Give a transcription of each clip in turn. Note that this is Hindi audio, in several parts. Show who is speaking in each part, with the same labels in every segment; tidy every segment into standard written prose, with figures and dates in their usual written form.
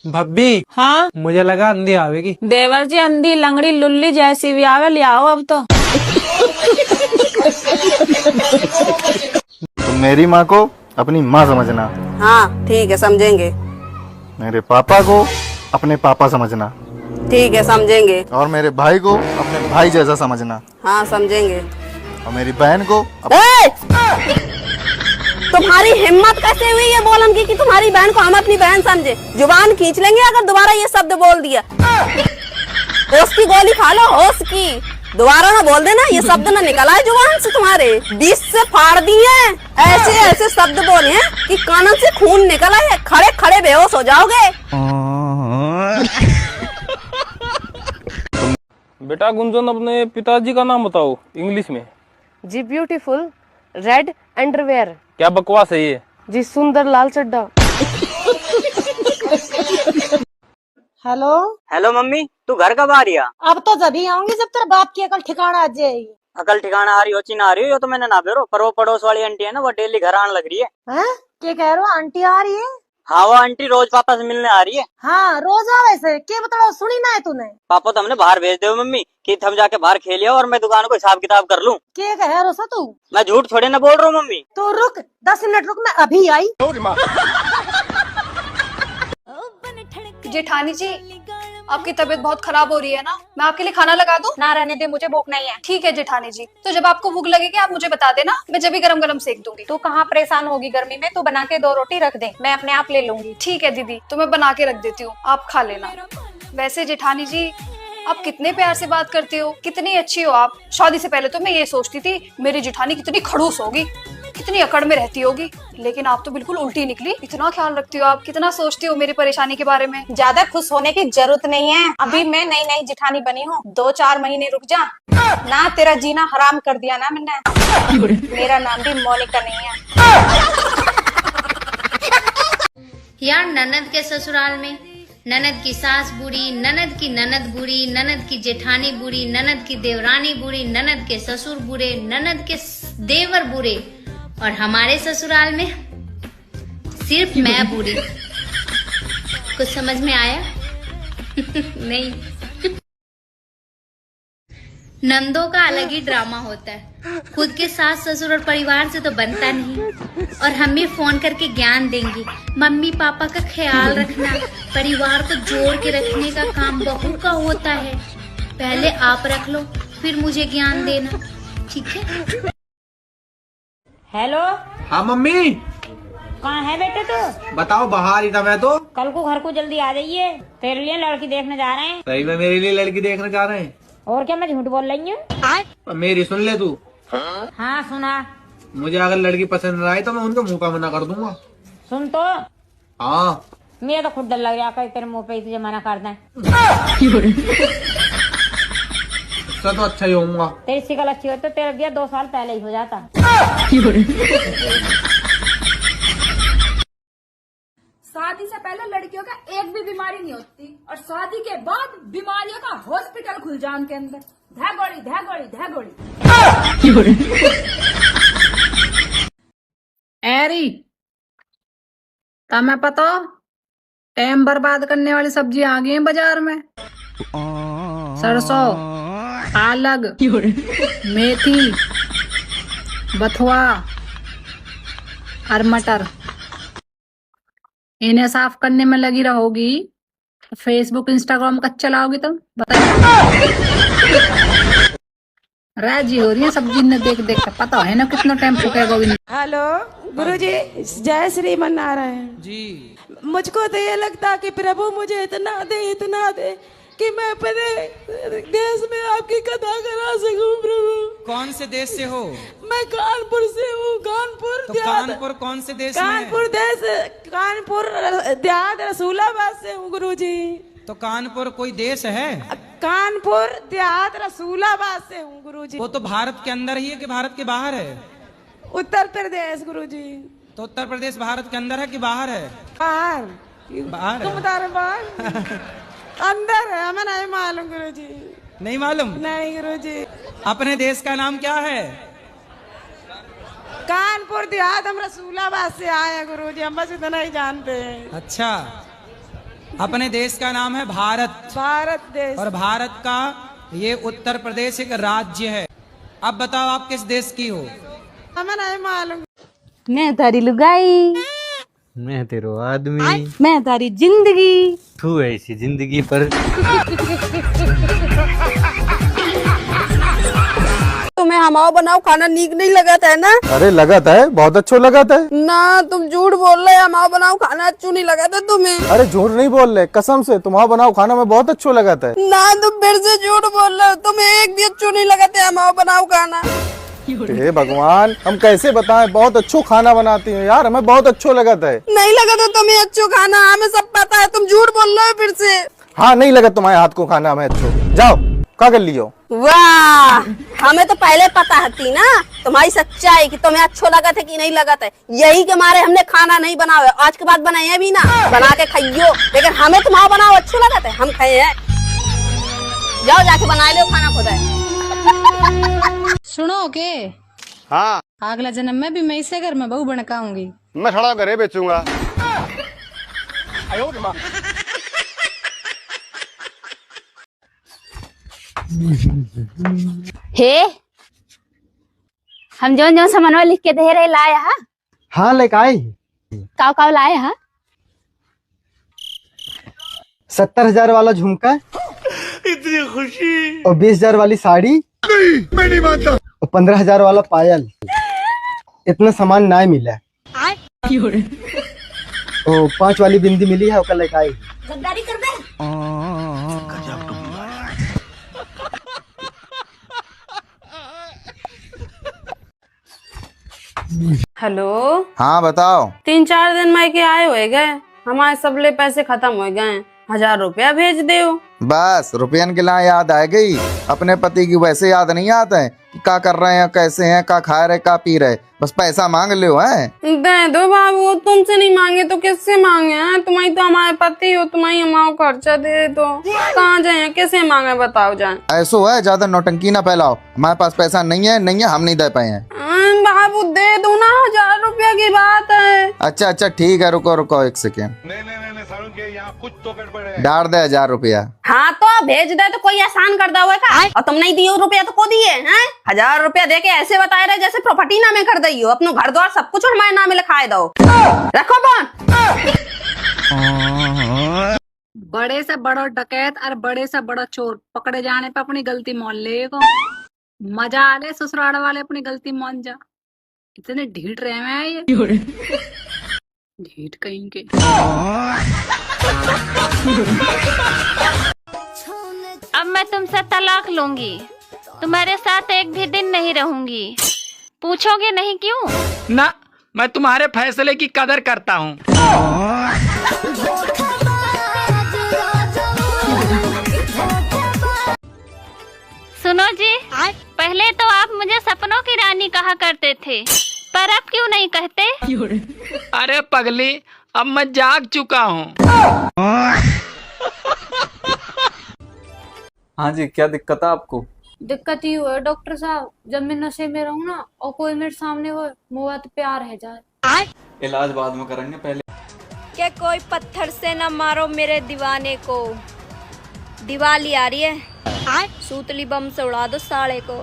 Speaker 1: भब्बी,
Speaker 2: हाँ
Speaker 1: मुझे लगा अंधी आवेगी।
Speaker 2: देवर जी, अंधी लंगड़ी लुल्ली जैसी भी आवे ले आओ अब तो।
Speaker 3: तुम मेरी माँ को अपनी माँ समझना,
Speaker 4: हाँ ठीक है समझेंगे।
Speaker 3: मेरे पापा को अपने पापा समझना,
Speaker 4: ठीक है समझेंगे।
Speaker 3: और मेरे भाई को अपने भाई जैसा समझना,
Speaker 4: हाँ समझेंगे।
Speaker 3: और मेरी बहन को
Speaker 4: तुम्हारी हिम्मत कैसे हुई ये बोलन की कि तुम्हारी बहन को हम अपनी बहन समझे? जुबान खींच लेंगे अगर दोबारा ये शब्द बोल दिया। होश की गोली खा लो, होश की। दोबारा ना बोल देना, ये शब्द ना निकला है जुबान से तुम्हारे। 20 से फाड़ दिए ऐसे ऐसे शब्द बोले हैं कि कानन से खून निकला है, खड़े खड़े बेहोश हो जाओगे।
Speaker 5: बेटा गुंजन, अपने पिताजी का नाम बताओ इंग्लिश में।
Speaker 6: जी ब्यूटीफुल रेड अंडरवेयर।
Speaker 5: क्या बकवास है ये?
Speaker 6: जी सुंदर लाल चड्डा।
Speaker 7: हेलो
Speaker 8: हेलो मम्मी, तू घर कब आ रही है?
Speaker 7: अब तो जब ही आऊंगी जब तेरे बाप की अकल ठिकाना आ जाएगी।
Speaker 8: अकल ठिकाना आ रही हो चिन्ह आ रही हो, ये तो मैंने ना बेरो, पर वो पड़ोस वाली आंटी है ना, वो डेली घर आने लग रही है।
Speaker 7: हैं? क्या कह रहे हो? आंटी आ रही है?
Speaker 8: हाँ, वो आंटी रोज पापा से मिलने आ रही है।
Speaker 7: हाँ रोज आवे से। क्या बताओ, सुनी ना है तूने?
Speaker 8: पापा तो हमने बाहर भेज दे मम्मी कि हम जाके बाहर खेलिए और मैं दुकान को हिसाब किताब कर लूं।
Speaker 7: क्या कह रहे हो तू?
Speaker 8: मैं झूठ थोड़ी ना बोल रहा हूँ मम्मी।
Speaker 7: तो रुक 10 मिनट रुक, मैं अभी आई।
Speaker 9: जेठानी जी, आपकी तबीयत बहुत खराब हो रही है ना, मैं आपके लिए खाना लगा दूं?
Speaker 7: ना रहने दे, मुझे भूख नहीं है।
Speaker 9: ठीक है जेठानी जी, तो जब आपको भूख लगेगी आप मुझे बता देना, मैं जब भी गरम गरम सेक दूंगी।
Speaker 7: तू कहाँ परेशान होगी गर्मी में? तू बना के 2 रोटी रख दे, मैं अपने आप ले लूंगी।
Speaker 9: ठीक है दीदी, तो मैं बना के रख देती हूँ, आप खा लेना। वैसे जेठानी जी, आप कितने प्यार से बात करते हो, कितनी अच्छी हो आप। शादी से पहले तो मैं ये सोचती थी मेरी जेठानी कितनी खड़ूस होगी, कितनी अकड़ में रहती होगी, लेकिन आप तो बिल्कुल उल्टी निकली। इतना ख्याल रखती हो आप, कितना सोचती हो मेरी परेशानी के बारे में।
Speaker 7: ज्यादा खुश होने की जरूरत नहीं है, अभी मैं नई नई जेठानी बनी हूँ। 2-4 महीने रुक जा ना, तेरा जीना हराम कर दिया ना मैंने। मेरा नाम भी मोनिका नहीं है।
Speaker 10: यार ननद के ससुराल में ननद की सास बुरी, ननद की ननद बुरी, ननद की जेठानी बुरी, ननद की देवरानी बुरी, ननद के ससुर बुरे, ननद के देवर बुरे, और हमारे ससुराल में सिर्फ मैं बुरी। कुछ समझ में आया? नहीं। नंदों का अलग ही ड्रामा होता है, खुद के सास ससुर और परिवार से तो बनता नहीं, और हम भी फोन करके ज्ञान देंगी। मम्मी पापा का ख्याल रखना, परिवार को जोड़ के रखने का काम बहू का होता है। पहले आप रख लो, फिर मुझे ज्ञान देना, ठीक है?
Speaker 7: हेलो।
Speaker 1: हाँ मम्मी।
Speaker 7: कहाँ है बेटे तू?
Speaker 1: बताओ, बाहर ही था मैं तो।
Speaker 7: कल को घर को जल्दी आ जाइए, तेरे लिए लड़की देखने जा रहे हैं।
Speaker 1: सही में मेरे लिए लड़की देखने जा रहे हैं?
Speaker 7: और क्या, मैं झूठ बोल रही हूँ?
Speaker 1: मेरी सुन ले तू।
Speaker 7: हाँ सुना।
Speaker 1: मुझे अगर लड़की पसंद ना आई तो मैं उनके मुंह पे मना कर दूंगा।
Speaker 7: सुन तो,
Speaker 1: हाँ।
Speaker 7: मेरा तो खुद डर लग रहा है तेरे मुंह पे तुझे मना कर दें।
Speaker 1: उससे तो अच्छा ही होऊंगा।
Speaker 7: तेरी शिकल अच्छी होती तो तेरा दिया 2 साल पहले ही हो जाता।
Speaker 9: शादी से पहले लड़कियों का एक भी बीमारी नहीं होती, और शादी के बाद बीमारियों का हॉस्पिटल खुल जाए उनके अंदर। धैगोड़ी धैगोड़ी धैगोड़ी।
Speaker 2: एरी तुम्हें पता, टाइम बर्बाद करने वाली सब्जी आ गई है बाजार में। सरसों, पालक, मेथी, बथुआ और मटर। इन्हें साफ करने में लगी रहोगी, फेसबुक इंस्टाग्राम कब चलाओगी तुम? बताइए। राजी हो रही है सब्जी ने देख देख कर, पता है ना कितना टाइम फूकेगा।
Speaker 6: हेलो गुरुजी, जय श्री मन्नारायण जी। मुझको तो ये लगता कि प्रभु मुझे इतना दे कि मैं अपने देश में आपकी कथा करा सकूं। प्रभु,
Speaker 11: कौन से देश से हो?
Speaker 6: मैं कानपुर से हूँ। कानपुर
Speaker 11: तो कानपुर कौन से देश
Speaker 6: कानपुर देश, कानपुर देहात रसूलाबाद से हूँ गुरुजी।
Speaker 11: तो कानपुर कोई देश है?
Speaker 6: कानपुर देहात रसूलाबाद से हूँ गुरुजी।
Speaker 11: वो तो भारत के अंदर ही है कि भारत के बाहर है?
Speaker 6: उत्तर प्रदेश गुरुजी।
Speaker 11: तो उत्तर प्रदेश भारत के अंदर है कि बाहर है?
Speaker 6: बाहर।
Speaker 11: बाहर
Speaker 6: तुम बता रहे बाहर? अंदर है, हमें नहीं मालूम गुरुजी।
Speaker 11: नहीं मालूम?
Speaker 6: नहीं गुरुजी।
Speaker 11: अपने देश का नाम क्या है?
Speaker 6: कानपुर देहात, हम रसूलाबाद से आए हैं गुरुजी, हम बस इतना ही जानते हैं।
Speaker 11: अच्छा, अपने देश का नाम है भारत।
Speaker 6: भारत देश।
Speaker 11: और भारत का ये उत्तर प्रदेश एक राज्य है। अब बताओ आप किस देश की हो?
Speaker 6: हमें नहीं मालूम।
Speaker 4: मैं तारी लुगाई,
Speaker 1: मैं तेरो आदमी,
Speaker 4: मैं तारी जिंदगी।
Speaker 1: तू ऐसी जिंदगी पर।
Speaker 4: तुम्हें हमारा बनाओ खाना नीक नहीं लगता है ना?
Speaker 3: अरे लगाता है, बहुत अच्छा लगाता है।
Speaker 4: ना तुम झूठ बोल रहे, हमारा बनाओ खाना अच्छा नहीं लगता तुम्हें।
Speaker 3: अरे झूठ नहीं बोल रहे, कसम से तुम्हारा बनाओ खाना में बहुत अच्छा लगाता है।
Speaker 4: ना तुम फिर से झूठ बोल रहे हो, तुम्हें एक भी अच्छा नहीं लगता है हमारा बनाओ खाना।
Speaker 3: हे भगवान, हम कैसे बताएं, बहुत अच्छा खाना बनाती हूँ यार, हमें बहुत अच्छा लगाता है।
Speaker 4: नहीं लगा तो तुम्हें अच्छा खाना, हमें सब पता है, तुम झूठ बोल रहे हो फिर से।
Speaker 3: हाँ नहीं लगा तुम्हारे हाथ को खाना हमें अच्छा। जाओ क्या कर लियो?
Speaker 4: वाह, हमें तो पहले पता थी ना तुम्हारी सच्चाई कि तुम्हें अच्छा लगा था कि नहीं लगा था। यही के मारे हमने खाना नहीं बनाया, आज के बाद बनाए भी ना, बना के खाइयो। लेकिन हमें तुम्हारा बनाओ अच्छा लगा था, हम खाए हैं। जाओ जाके बना लो खाना खुद है।
Speaker 2: सुनो के
Speaker 3: हाँ,
Speaker 2: अगला जन्म में भी मैं इसे घर में बहू बन काऊंगी।
Speaker 3: मैं थोड़ा घरे बेचूंगा।
Speaker 4: हे, हम जो सामानवा लिख के दे रहे लाया हा?
Speaker 3: हाँ लेके आई।
Speaker 4: काव काव लाया हा?
Speaker 3: 70,000 वाला झुमका, इतनी खुशी, और 20,000 वाली साड़ी, मैं नहीं मानता, और 15,000 वाला पायल। इतना सामान ना मिला। ओ 5 वाली बिंदी मिली है, कल लेके आई।
Speaker 4: गद्दारी कर दे। हेलो,
Speaker 12: हाँ बताओ।
Speaker 4: 3-4 दिन में के आए हुए गए, हमारे सबले पैसे खत्म हो गए। 1000 रुपया भेज दो।
Speaker 12: बस रुपयन के लिए याद आ गई। अपने पति की वैसे याद नहीं आता है कि क्या कर रहे हैं, कैसे हैं, क्या खा रहे, क्या पी रहे, बस पैसा मांग लो है।
Speaker 4: दे दो बाबू, तुमसे नहीं मांगे तो किससे मांगे हैं? तुम्हारी तो हमारे पति हो, तुम्हारी हमारा खर्चा दे दो। कहाँ जाए, कैसे मांगे बताओ जाए।
Speaker 12: ऐसो है, ज्यादा नौटंकी ना फैलाओ। हमारे पास पैसा नहीं है, हम नहीं दे पाए हैं।
Speaker 4: बाबू दे दो ना, 1000 रुपया की बात है।
Speaker 12: अच्छा अच्छा ठीक है, रुको रुको 1 सेकेंड। कुछ तो डाल दे 1000 रुपया।
Speaker 4: हाँ तो भेज दे, तो कोई एहसान कर हुआ का? और तुम नहीं दिए रुपया तो को दिए हैं? 1000 रुपया दे के ऐसे बताए रहे जैसे प्रॉपर्टी नामे कर दी हो। अपनो घर द्वार सब कुछ हमारे नामे लिखाए दो। रखो फोन।
Speaker 2: बड़े से बड़ा डकैत और बड़े से बड़ा चोर पकड़े जाने पे अपनी गलती मान ले को। मजा आ ले, ससुराल वाले अपनी गलती मान जा। इतने ढीठ रहे हैं ये, ढीठ कहीं के।
Speaker 10: अब मैं तुमसे तलाक लूंगी, तुम्हारे साथ एक भी दिन नहीं रहूंगी। पूछोगे नहीं क्यों?
Speaker 11: ना, मैं तुम्हारे फैसले की कदर करता हूँ।
Speaker 10: सुनो जी, पहले तो आप मुझे सपनों की रानी कहा करते थे, पर अब क्यों नहीं कहते?
Speaker 11: अरे पगली, अब मैं जाग चुका हूँ।
Speaker 5: हाँ जी, क्या दिक्कत है आपको?
Speaker 9: दिक्कत ही है डॉक्टर साहब, जब मैं नशे में रहूँ ना और कोई मेरे सामने हो, मुँह पे प्यार है जाए।
Speaker 5: इलाज बाद में करेंगे, पहले
Speaker 7: क्या कोई पत्थर से न मारो मेरे दीवाने को। दिवाली आ रही है, सूतली बम से उड़ा दो साले को।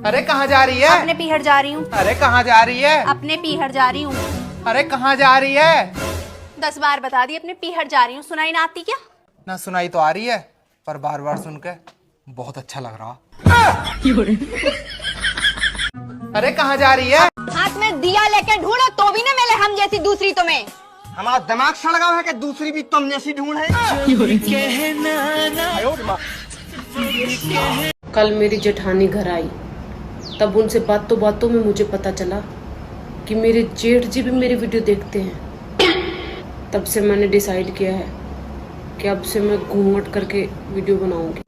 Speaker 1: अरे कहाँ जा रही है?
Speaker 7: अपने पीहर जा रही हूँ।
Speaker 1: अरे कहाँ जा रही है?
Speaker 7: अपने पीहर जा रही हूँ।
Speaker 1: अरे कहाँ जा रही है?
Speaker 7: 10 बार बता दी, अपने पीहर जा रही हूँ। सुनाई ना आती क्या?
Speaker 1: ना सुनाई तो आ रही है, पर बार बार सुन के बहुत अच्छा लग रहा। अरे कहाँ जा रही है?
Speaker 7: हाथ में दिया लेके ढूंढो तो भी न मिले हम जैसी दूसरी तुम्हें।
Speaker 1: हमारा दिमाग सड़गा है कि दूसरी भी तुम जैसी ढूंढ है।
Speaker 6: कल मेरी जेठानी घर आई, तब उनसे बातों में मुझे पता चला कि मेरे जेठ जी भी मेरी वीडियो देखते हैं। तब से मैंने डिसाइड किया है कि अब से मैं घूंघट करके वीडियो बनाऊंगी।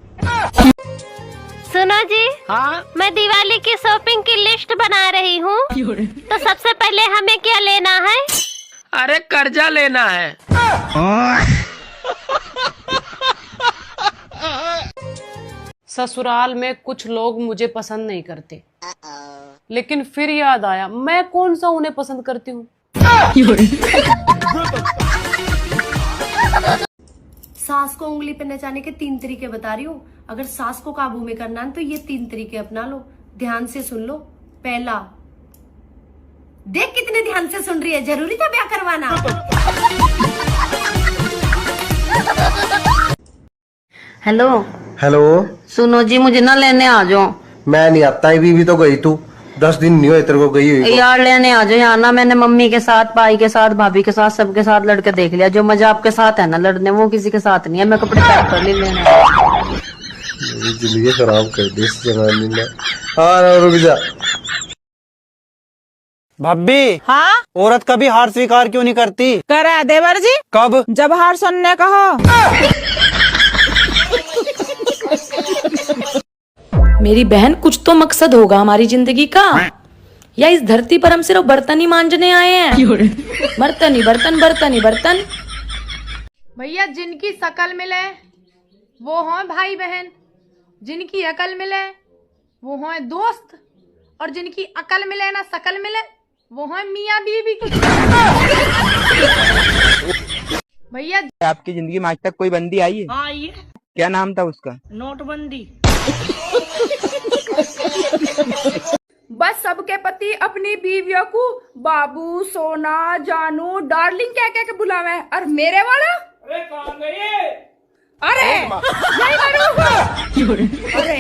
Speaker 10: सुनो जी,
Speaker 11: हाँ?
Speaker 10: मैं दिवाली की शॉपिंग की लिस्ट बना रही हूँ, तो सबसे पहले हमें क्या लेना है?
Speaker 11: अरे कर्जा लेना है।
Speaker 6: ससुराल में कुछ लोग मुझे पसंद नहीं करते, लेकिन फिर याद आया मैं कौन सा उन्हें पसंद करती हूँ।
Speaker 13: सास को उंगली पे नचाने के 3 तरीके बता रही हूँ। अगर सास को काबू में करना है तो ये 3 तरीके अपना लो। ध्यान से सुन लो। पहला, देख कितने ध्यान से सुन रही है, जरूरी था ब्याह करवाना।
Speaker 4: हेलो
Speaker 3: हेलो,
Speaker 4: सुनो जी, मुझे ना लेने आ जाओ।
Speaker 3: मैं नहीं आता, ये बीवी तो गई तू, 10 दिन नहीं हुए तेरे को गई हुई को।
Speaker 4: यार लेने आ जाओ यहाँ ना। मैंने मम्मी के साथ, भाई के साथ, भाभी के साथ, सबके साथ लड़के देख लिया। जो मजा आपके साथ है ना लड़ने, वो किसी के साथ नहीं है। मैं कपड़े पैक कर लेने
Speaker 3: मेरी जिंदगी खराब कर दी इस जमाने ने। हाँ रुक जा।
Speaker 11: भाभी,
Speaker 6: हाँ,
Speaker 11: औरत कभी हार स्वीकार क्यों नहीं करती?
Speaker 6: करा देवर जी।
Speaker 11: कब?
Speaker 6: जब हार सुनने कहो।
Speaker 13: मेरी बहन, कुछ तो मकसद होगा हमारी जिंदगी का, या इस धरती पर हम सिर्फ बर्तन ही मांजने आए हैं? बर्तन ही बर्तन, बर्तन ही बर्तन।
Speaker 6: भैया, जिनकी शकल मिले वो हों भाई बहन, जिनकी अकल मिले वो हों दोस्त, और जिनकी अकल मिले ना शकल मिले वो हों मियाँ बीवी। भैया,
Speaker 11: आपकी जिंदगी में आज तक कोई बंदी आई है?
Speaker 6: हाँ ये
Speaker 11: क्या नाम था उसका?
Speaker 6: नोटबंदी। बस सबके पति अपनी बीवियों को बाबू, सोना, जानू, डार्लिंग कह कह के बुलावे, और मेरे वाला अरे कहाँ गए? अरे नहीं, अरे